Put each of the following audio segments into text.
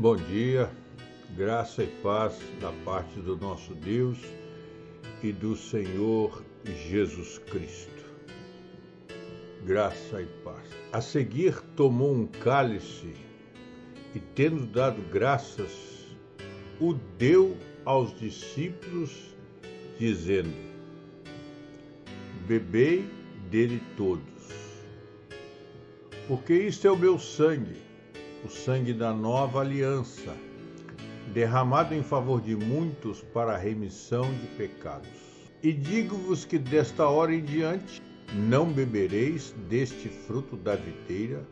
Bom dia, graça e paz da parte do nosso Deus e do Senhor Jesus Cristo. Graça e paz. A seguir tomou um cálice e, tendo dado graças, o deu aos discípulos, dizendo: bebei dele todos, porque isto é o meu sangue, o sangue da nova aliança, derramado em favor de muitos para a remissão de pecados. E digo-vos que desta hora em diante não bebereis deste fruto da videira,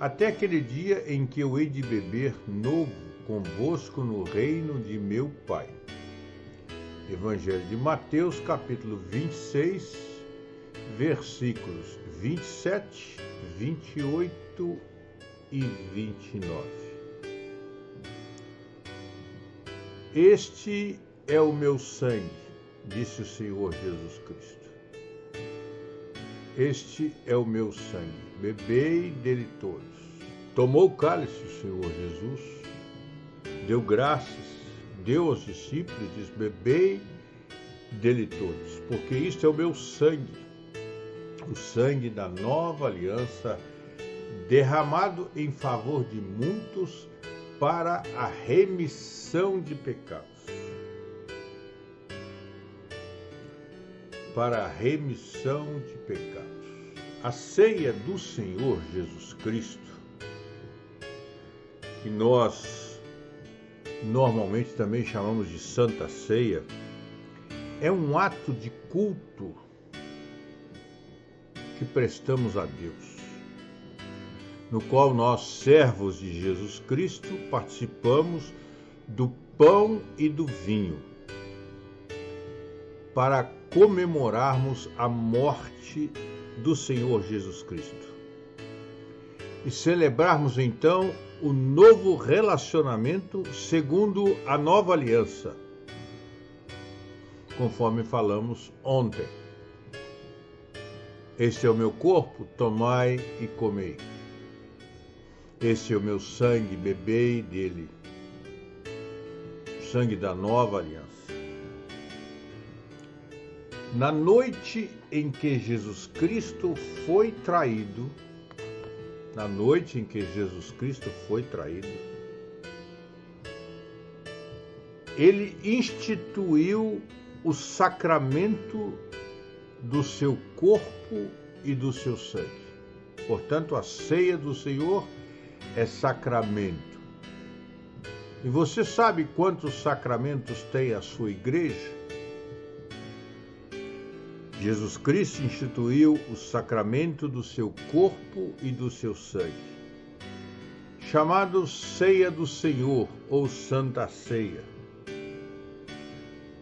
até aquele dia em que eu hei de beber novo convosco no reino de meu Pai. Evangelho de Mateus, capítulo 26, versículos 27, 28 e 29. Este é o meu sangue, disse o Senhor Jesus Cristo. Este é o meu sangue, bebei dele todos. Tomou o cálice o Senhor Jesus, deu graças, deu aos discípulos e disse: bebei dele todos, porque isto é o meu sangue, o sangue da nova aliança, derramado em favor de muitos para a remissão de pecados. Para a remissão de pecados. A ceia do Senhor Jesus Cristo, que nós normalmente também chamamos de Santa Ceia, é um ato de culto que prestamos a Deus, no qual nós, servos de Jesus Cristo, participamos do pão e do vinho, para comemorarmos a morte do Senhor Jesus Cristo e celebrarmos então o novo relacionamento segundo a nova aliança, conforme falamos ontem. Este é o meu corpo, tomai e comei. Este é o meu sangue, bebei dele. Sangue da nova aliança. Na noite em que Jesus Cristo foi traído, ele instituiu o sacramento do seu corpo e do seu sangue. Portanto, a ceia do Senhor é sacramento. E você sabe quantos sacramentos tem a sua igreja? Jesus Cristo instituiu o sacramento do seu corpo e do seu sangue, chamado Ceia do Senhor ou Santa Ceia,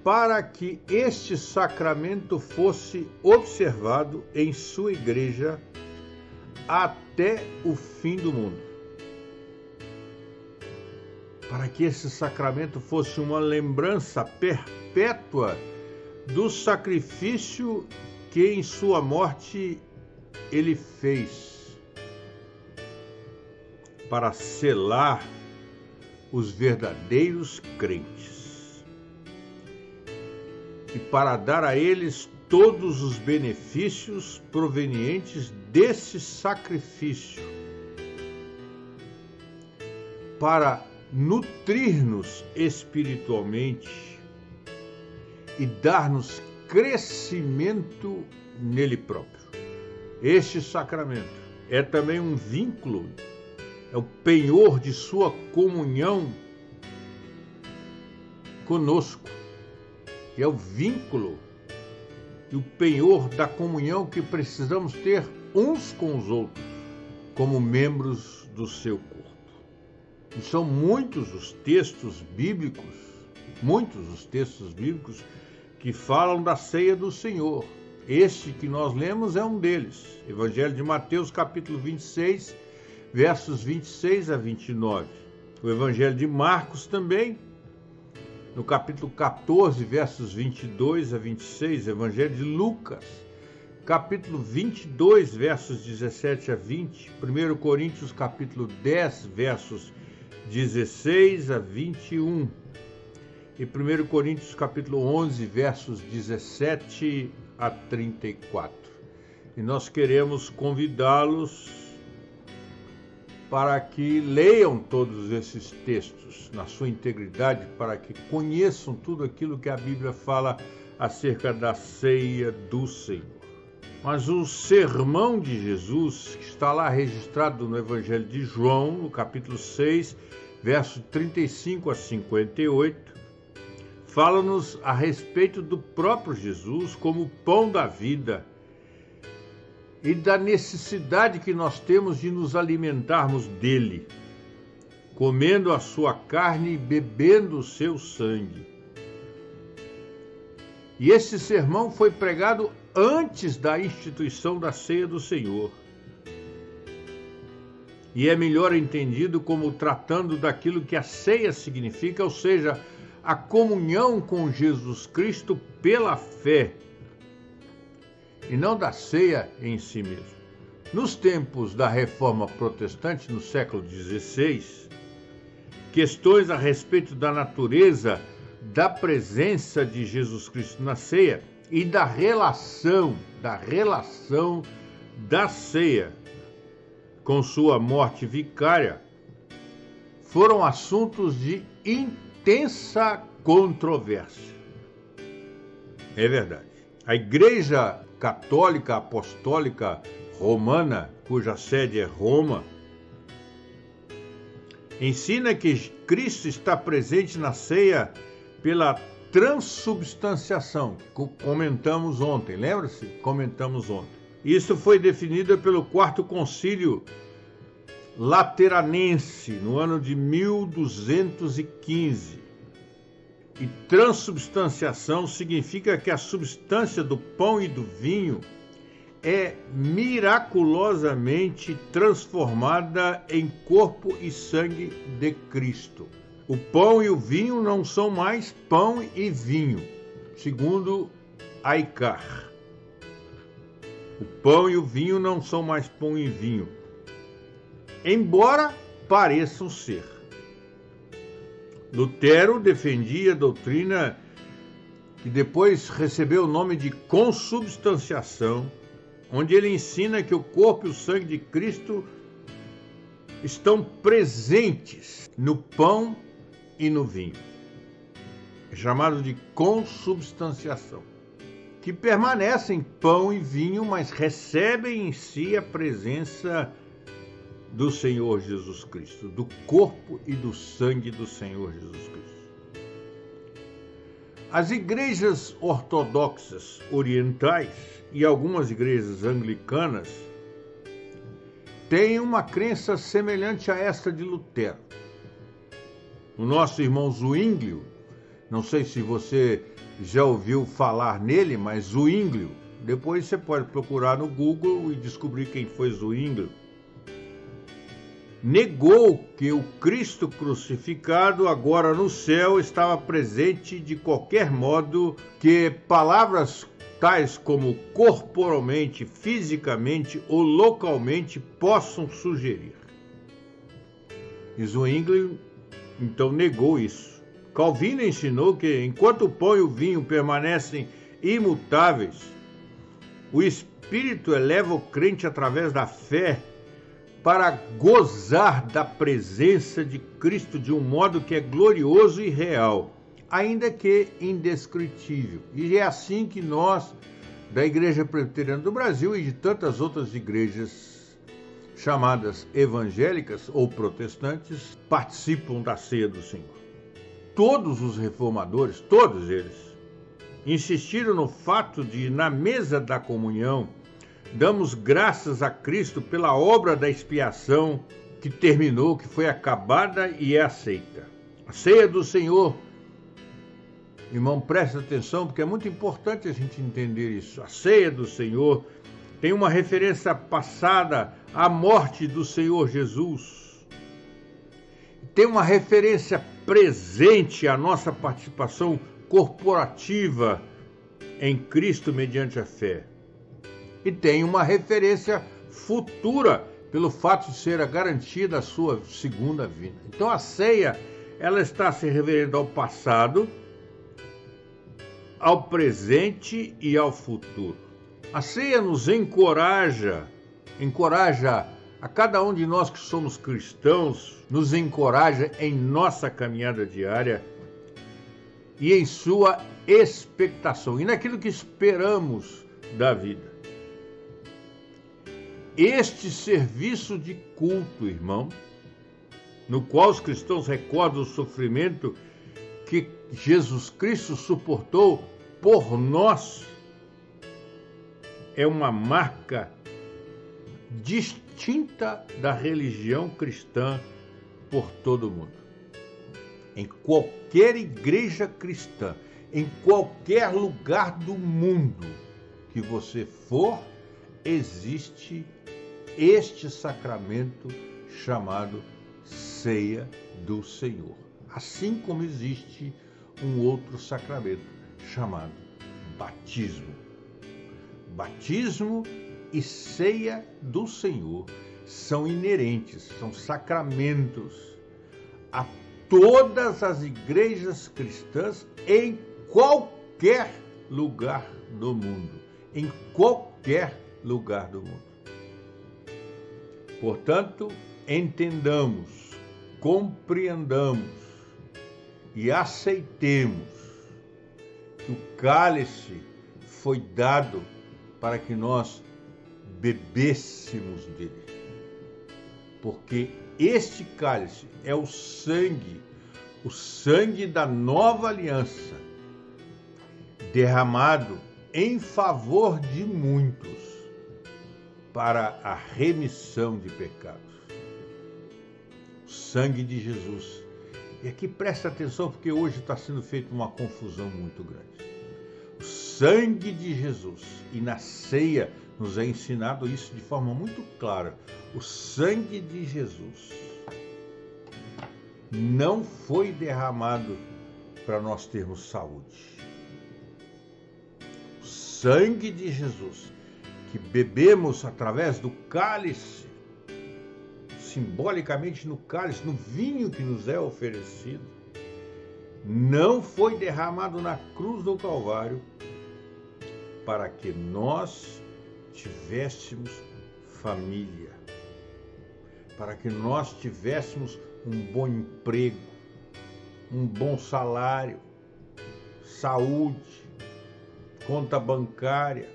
para que este sacramento fosse observado em sua igreja até o fim do mundo. Para que esse sacramento fosse uma lembrança perpétua do sacrifício que em sua morte ele fez, para selar os verdadeiros crentes e para dar a eles todos os benefícios provenientes desse sacrifício, para nutrir-nos espiritualmente e dar-nos crescimento nele próprio. Este sacramento é também um vínculo, é o penhor de sua comunhão conosco. É o vínculo e o penhor da comunhão que precisamos ter uns com os outros, como membros do seu corpo. E são muitos os textos bíblicos que falam da ceia do Senhor. Este que nós lemos é um deles. Evangelho de Mateus, capítulo 26, versos 26 a 29. O Evangelho de Marcos também, no capítulo 14, versos 22 a 26. Evangelho de Lucas, capítulo 22, versos 17 a 20. 1 Coríntios, capítulo 10, versos 16 a 21. E 1 Coríntios capítulo 11, versos 17 a 34. E nós queremos convidá-los para que leiam todos esses textos na sua integridade, para que conheçam tudo aquilo que a Bíblia fala acerca da ceia do Senhor. Mas o sermão de Jesus, que está lá registrado no Evangelho de João, no capítulo 6, verso 35 a 58, fala-nos a respeito do próprio Jesus como o pão da vida e da necessidade que nós temos de nos alimentarmos dele, comendo a sua carne e bebendo o seu sangue. E esse sermão foi pregado antes da instituição da ceia do Senhor. E é melhor entendido como tratando daquilo que a ceia significa, ou seja, a comunhão com Jesus Cristo pela fé, e não da ceia em si mesmo. Nos tempos da Reforma Protestante, no século XVI, questões a respeito da natureza da presença de Jesus Cristo na ceia e da relação da ceia com sua morte vicária foram assuntos de intensa controvérsia. É verdade. A Igreja Católica Apostólica Romana, cuja sede é Roma, ensina que Cristo está presente na ceia pela transubstanciação, que comentamos ontem. Lembra-se? Comentamos ontem. Isso foi definido pelo Quarto Concílio Lateranense, no ano de 1215. E transubstanciação significa que a substância do pão e do vinho é miraculosamente transformada em corpo e sangue de Cristo. O pão e o vinho não são mais pão e vinho, segundo Aicar. O pão e o vinho não são mais pão e vinho, embora pareçam ser. Lutero defendia a doutrina que depois recebeu o nome de consubstanciação, onde ele ensina que o corpo e o sangue de Cristo estão presentes no pão e no vinho. É chamado de consubstanciação, que permanecem pão e vinho, mas recebem em si a presença do Senhor Jesus Cristo, do corpo e do sangue do Senhor Jesus Cristo. As igrejas ortodoxas orientais e algumas igrejas anglicanas têm uma crença semelhante a esta de Lutero. O nosso irmão Zwinglio, não sei se você já ouviu falar nele, mas Zwinglio, depois você pode procurar no Google e descobrir quem foi Zwinglio, negou que o Cristo crucificado agora no céu estava presente de qualquer modo que palavras tais como corporalmente, fisicamente ou localmente possam sugerir. E Zwinglio então negou isso. Calvino ensinou que enquanto o pão e o vinho permanecem imutáveis, o Espírito eleva o crente através da fé para gozar da presença de Cristo de um modo que é glorioso e real, ainda que indescritível. E é assim que nós, da Igreja Presbiteriana do Brasil e de tantas outras igrejas chamadas evangélicas ou protestantes, participam da ceia do Senhor. Todos os reformadores, todos eles, insistiram no fato de, na mesa da comunhão, damos graças a Cristo pela obra da expiação que terminou, que foi acabada e é aceita. A ceia do Senhor, irmão, presta atenção, porque é muito importante a gente entender isso. A ceia do Senhor tem uma referência passada à morte do Senhor Jesus. Tem uma referência presente à nossa participação corporativa em Cristo mediante a fé. E tem uma referência futura pelo fato de ser a garantia da sua segunda vinda. Então a ceia, ela está se referindo ao passado, ao presente e ao futuro. A ceia nos encoraja a cada um de nós que somos cristãos, nos encoraja em nossa caminhada diária e em sua expectação, e naquilo que esperamos da vida. Este serviço de culto, irmão, no qual os cristãos recordam o sofrimento que Jesus Cristo suportou por nós, é uma marca distinta da religião cristã por todo o mundo. Em qualquer igreja cristã, em qualquer lugar do mundo que você for, existe este sacramento chamado Ceia do Senhor. Assim como existe um outro sacramento chamado batismo. Batismo e ceia do Senhor são inerentes, são sacramentos a todas as igrejas cristãs em qualquer lugar do mundo. Em qualquer lugar do mundo. Portanto, entendamos, compreendamos e aceitemos que o cálice foi dado para que nós bebêssemos dele. Porque este cálice é o sangue da nova aliança, derramado em favor de muitos para a remissão de pecados. O sangue de Jesus. E aqui presta atenção, porque hoje está sendo feita uma confusão muito grande. O sangue de Jesus, e na ceia nos é ensinado isso de forma muito clara. O sangue de Jesus não foi derramado para nós termos saúde. O sangue de Jesus, que bebemos através do cálice, simbolicamente no cálice, no vinho que nos é oferecido, não foi derramado na cruz do Calvário para que nós tivéssemos família, para que nós tivéssemos um bom emprego, um bom salário, saúde, conta bancária,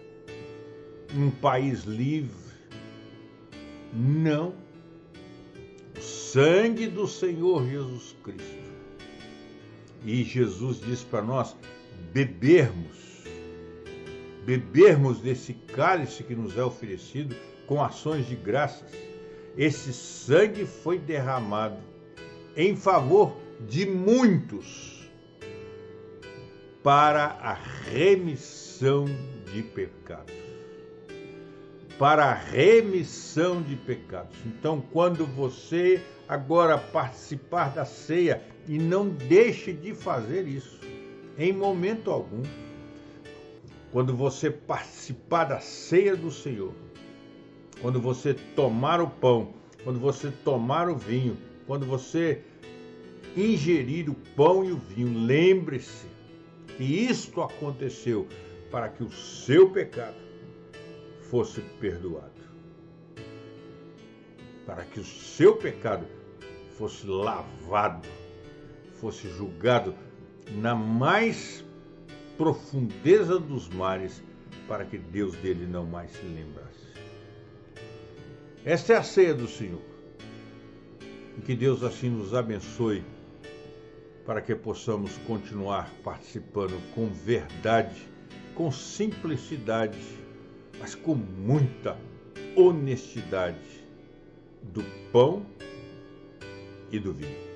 um país livre. Não. O sangue do Senhor Jesus Cristo. E Jesus diz para nós bebermos desse cálice que nos é oferecido com ações de graças. Esse sangue foi derramado em favor de muitos para a remissão de pecados. Para a remissão de pecados. Então, quando você agora participar da ceia, e não deixe de fazer isso, em momento algum, quando você participar da ceia do Senhor, quando você tomar o pão, quando você tomar o vinho, quando você ingerir o pão e o vinho, lembre-se que isto aconteceu para que o seu pecado fosse perdoado, para que o seu pecado fosse lavado, fosse julgado na mais profundeza dos mares, para que Deus dele não mais se lembrasse. Esta é a ceia do Senhor. E que Deus assim nos abençoe, para que possamos continuar participando com verdade, com simplicidade, mas com muita honestidade do pão e do vinho.